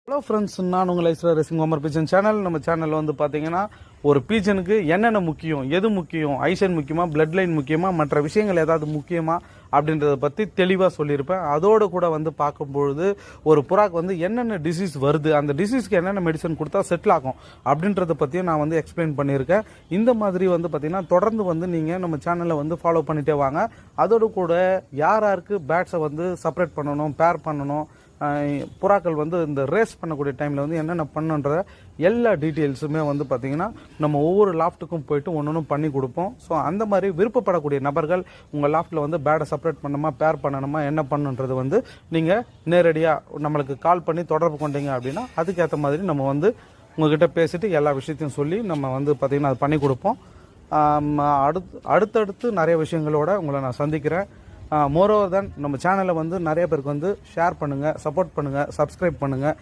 Hello friends, நான் உங்கள் Aishwarya racing Homer பீஜன் channel. நம்ம சேனலில் வந்து பார்த்தீங்கன்னா ஒரு பீஜனுக்கு என்னென்ன முக்கியம், எது முக்கியம், ஐசன் முக்கியமா, பிளட் லைன் முக்கியமா, மற்ற விஷயங்கள் ஏதாவது முக்கியமா அப்படின்றத பற்றி தெளிவாக சொல்லியிருப்பேன். அதோடு கூட வந்து பார்க்கும்பொழுது ஒரு புறாக்கு வந்து என்னென்ன டிசீஸ் வருது, அந்த டிசீஸ்க்கு என்னென்ன மெடிசன் கொடுத்தா செட்டில் ஆகும் அப்படின்றத பற்றியும் நான் வந்து எக்ஸ்பிளைன் பண்ணியிருக்கேன். இந்த மாதிரி வந்து பார்த்திங்கன்னா தொடர்ந்து வந்து நீங்கள் நம்ம சேனலை வந்து ஃபாலோ பண்ணிகிட்டே வாங்க. அதோடு கூட யாருக்கு பேட்ஸை வந்து செப்பரேட் பண்ணணும், பேர் பண்ணணும், புறாக்கள் வந்து இந்த ரேஸ் பண்ணக்கூடிய டைமில் வந்து என்னென்ன பண்ணுன்ற எல்லா டீட்டெயில்ஸுமே வந்து பார்த்திங்கன்னா நம்ம ஒவ்வொரு லாஃப்ட்டுக்கும் போயிட்டு ஒன்று பண்ணி கொடுப்போம். ஸோ அந்த மாதிரி விருப்பப்படக்கூடிய நபர்கள் உங்கள் லாஃப்ட்டில் வந்து பேடை செப்பரேட் பண்ணணுமா, பேர் பண்ணணுமா, என்ன பண்ணுன்றது வந்து நீங்கள் நேரடியாக நம்மளுக்கு கால் பண்ணி தொடர்பு கொண்டீங்க அப்படின்னா அதுக்கேற்ற மாதிரி நம்ம வந்து உங்கள்கிட்ட பேசிட்டு எல்லா விஷயத்தையும் சொல்லி நம்ம வந்து பார்த்திங்கன்னா அது பண்ணி கொடுப்போம். அடுத்தடுத்து நிறைய விஷயங்களோட உங்களை நான் சந்திக்கிறேன். மோரோவர் தென் நம்ம சேனலை வந்து நிறைய பேருக்கு வந்து ஷேர் பண்ணுங்கள், சப்போர்ட் பண்ணுங்கள், சப்ஸ்கிரைப் பண்ணுங்கள்.